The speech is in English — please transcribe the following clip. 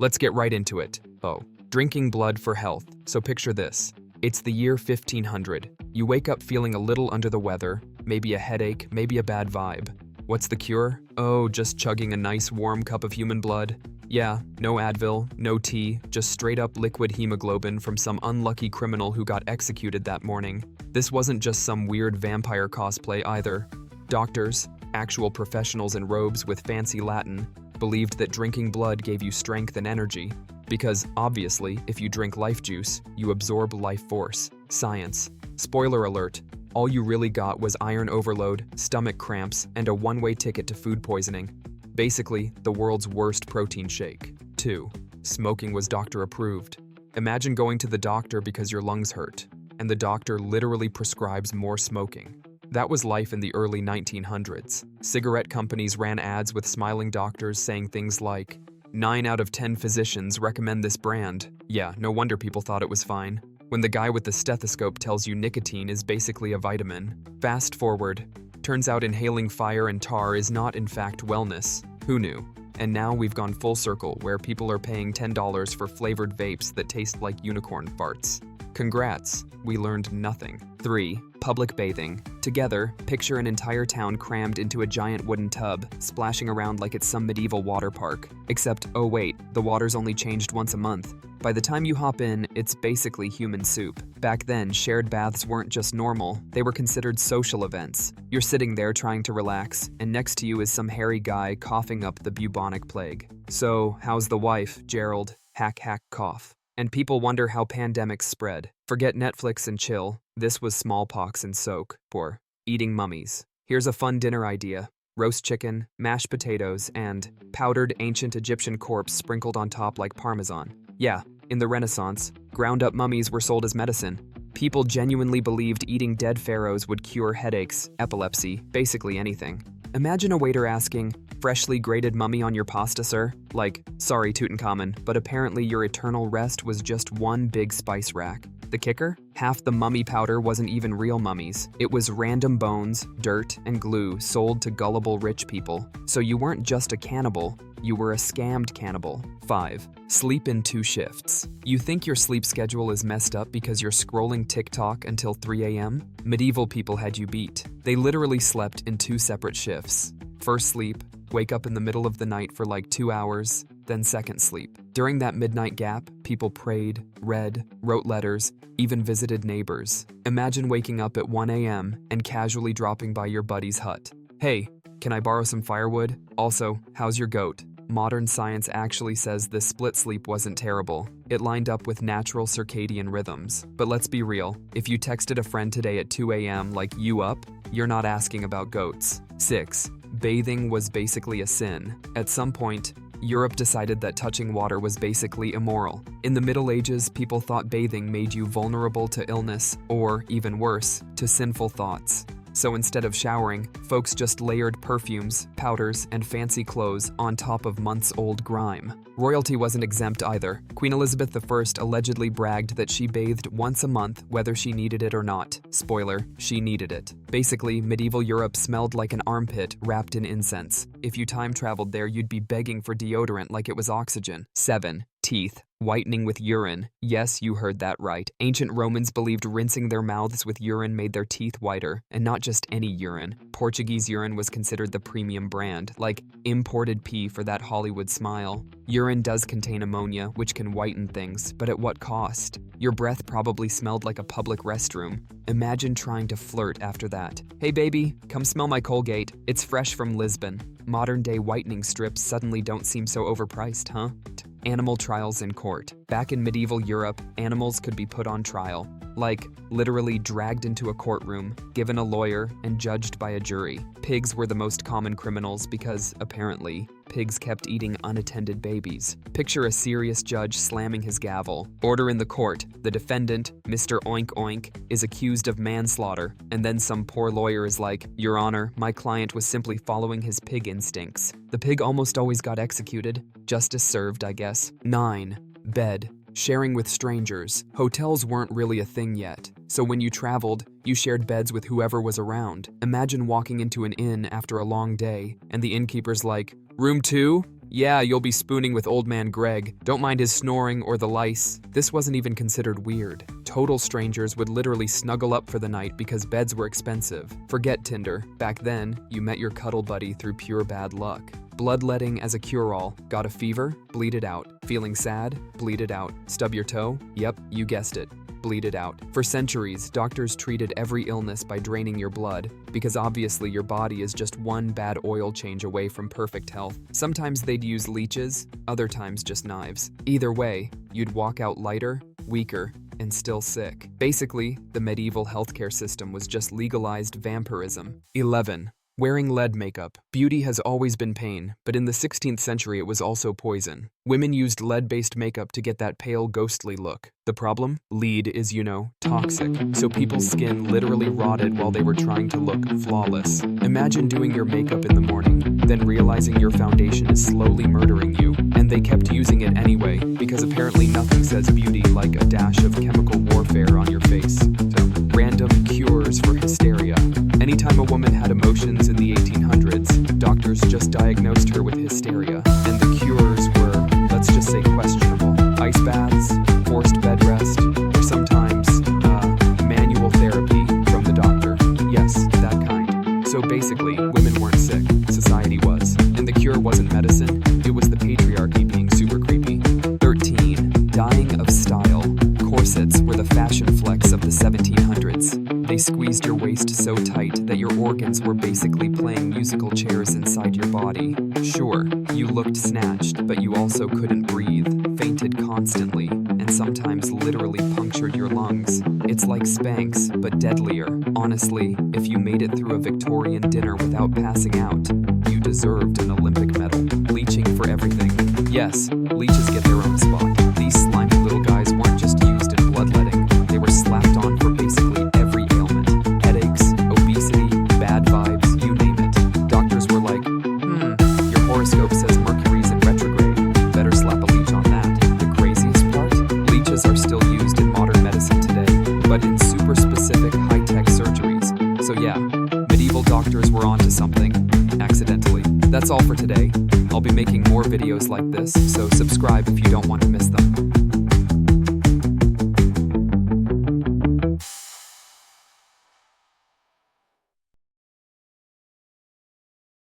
Let's get right into it. Oh, drinking blood for health. So picture this. It's the year 1500. You wake up feeling a little under the weather, maybe a headache, maybe a bad vibe. What's the cure? Oh, just chugging a nice warm cup of human blood. Yeah, no Advil, no tea, just straight up liquid hemoglobin from some unlucky criminal who got executed that morning. This wasn't just some weird vampire cosplay either. Doctors, actual professionals in robes with fancy Latin, believed that drinking blood gave you strength and energy. Because, obviously, if you drink life juice, you absorb life force. Science. Spoiler alert, all you really got was iron overload, stomach cramps, and a one-way ticket to food poisoning. Basically, the world's worst protein shake. 2. Smoking was doctor approved. Imagine going to the doctor because your lungs hurt, and the doctor literally prescribes more smoking. That was life in the early 1900s. Cigarette companies ran ads with smiling doctors saying things like, 9 out of 10 physicians recommend this brand. Yeah, no wonder people thought it was fine. When the guy with the stethoscope tells you nicotine is basically a vitamin. Fast forward. Turns out inhaling fire and tar is not in fact wellness. Who knew? And now we've gone full circle where people are paying $10 for flavored vapes that taste like unicorn farts. Congrats, we learned nothing. 3. Public bathing. Together, picture an entire town crammed into a giant wooden tub, splashing around like it's some medieval water park. Except, oh wait, the water's only changed once a month. By the time you hop in, it's basically human soup. Back then, shared baths weren't just normal, they were considered social events. You're sitting there trying to relax, and next to you is some hairy guy coughing up the bubonic plague. So, how's the wife, Gerald? Hack hack cough. And people wonder how pandemics spread. Forget Netflix and chill. This was smallpox and soak. Or eating mummies. Here's a fun dinner idea. Roast chicken, mashed potatoes, and powdered ancient Egyptian corpse sprinkled on top like parmesan. Yeah, in the Renaissance, ground-up mummies were sold as medicine. People genuinely believed eating dead pharaohs would cure headaches, epilepsy, basically anything. Imagine a waiter asking, "Freshly grated mummy on your pasta, sir?" Like, sorry Tutankhamun, but apparently your eternal rest was just one big spice rack. The kicker? Half the mummy powder wasn't even real mummies. It was random bones, dirt, and glue sold to gullible rich people. So you weren't just a cannibal, you were a scammed cannibal. 5. Sleep in 2 shifts. You think your sleep schedule is messed up because you're scrolling TikTok until 3 a.m.? Medieval people had you beat. They literally slept in 2 separate shifts. First sleep, wake up in the middle of the night for like 2 hours, then second sleep. During that midnight gap, people prayed, read, wrote letters, even visited neighbors. Imagine waking up at 1 a.m. and casually dropping by your buddy's hut. Hey, can I borrow some firewood? Also, how's your goat? Modern science actually says this split sleep wasn't terrible. It lined up with natural circadian rhythms. But let's be real, if you texted a friend today at 2 a.m. like, "You up?" you're not asking about goats. 6. Bathing was basically a sin. At some point, Europe decided that touching water was basically immoral. In the Middle Ages, people thought bathing made you vulnerable to illness, or, even worse, to sinful thoughts. So instead of showering, folks just layered perfumes, powders, and fancy clothes on top of months-old grime. Royalty wasn't exempt either. Queen Elizabeth I allegedly bragged that she bathed once a month whether she needed it or not. Spoiler, she needed it. Basically, medieval Europe smelled like an armpit wrapped in incense. If you time traveled there, you'd be begging for deodorant like it was oxygen. 7. Teeth. Whitening with urine. Yes, you heard that right. Ancient Romans believed rinsing their mouths with urine made their teeth whiter, and not just any urine. Portuguese urine was considered the premium brand, like imported pee for that Hollywood smile. Urine does contain ammonia, which can whiten things, but at what cost? Your breath probably smelled like a public restroom. Imagine trying to flirt after that. "Hey baby, come smell my Colgate. It's fresh from Lisbon." Modern-day whitening strips suddenly don't seem so overpriced, huh? Animal trials in court. Back in medieval Europe, animals could be put on trial. Like, literally dragged into a courtroom, given a lawyer, and judged by a jury. Pigs were the most common criminals because, apparently, pigs kept eating unattended babies. Picture a serious judge slamming his gavel. Order in the court. The defendant, Mr. Oink Oink, is accused of manslaughter, and then some poor lawyer is like, "Your Honor, my client was simply following his pig instincts." The pig almost always got executed. Justice served, I guess. 9. Bed. Sharing with strangers. Hotels weren't really a thing yet, so when you traveled, you shared beds with whoever was around. Imagine walking into an inn after a long day, and the innkeeper's like, "Room 2? Yeah, you'll be spooning with old man Greg. Don't mind his snoring or the lice. This wasn't even considered weird. Total strangers would literally snuggle up for the night because beds were expensive. Forget Tinder. Back then, you met your cuddle buddy through pure bad luck. Bloodletting as a cure-all. Got a fever? Bleed it out. Feeling sad? Bleed it out. Stub your toe? Yep, you guessed it. Bleed it out. For centuries, doctors treated every illness by draining your blood, because obviously your body is just one bad oil change away from perfect health. Sometimes they'd use leeches, other times just knives. Either way, you'd walk out lighter, weaker, and still sick. Basically, the medieval healthcare system was just legalized vampirism. 11. Wearing lead makeup. Beauty has always been pain, but in the 16th century it was also poison. Women used lead-based makeup to get that pale, ghostly look. The problem? Lead is, toxic. So people's skin literally rotted while they were trying to look flawless. Imagine doing your makeup in the morning, then realizing your foundation is slowly murdering you. And they kept using it anyway, because apparently nothing says beauty like a dash of chemical warfare on your face. So, random cures for hysteria. Anytime a woman had emotions in the 1800s, doctors just diagnosed her with hysteria. And the cures were, let's just say, questionable. Ice baths, forced bed rest, or sometimes manual therapy from the doctor. Yes, that kind. So basically, women weren't sick, society was. And the cure wasn't medicine, it was the patriarchy being super creepy. 13. Dying of style. Corsets were the fashion flex of the 1700s. They squeezed your waist so tight that your organs were basically playing musical chairs inside your body. Sure, you looked snatched, but you also couldn't breathe, fainted constantly, and sometimes literally punctured your lungs. It's like Spanx, but deadlier. Honestly, if you made it through a Victorian dinner without passing out, you deserved an Olympic medal. Bleaching for everything. Yes, leeches get their own spot. These slimy little guys weren't just used in bloodletting, they were slapped on for basically every ailment. Headaches, obesity, bad vibes, you name it. Doctors were like, your horoscope says Mercury's in retrograde. Better slap a leech on that. The craziest part? Leeches are still used in modern medicine today, but in super specific high-tech surgeries. So yeah, medieval doctors were onto something, accidentally. That's all for today. I'll be making more videos like this, so subscribe if you don't want to miss them.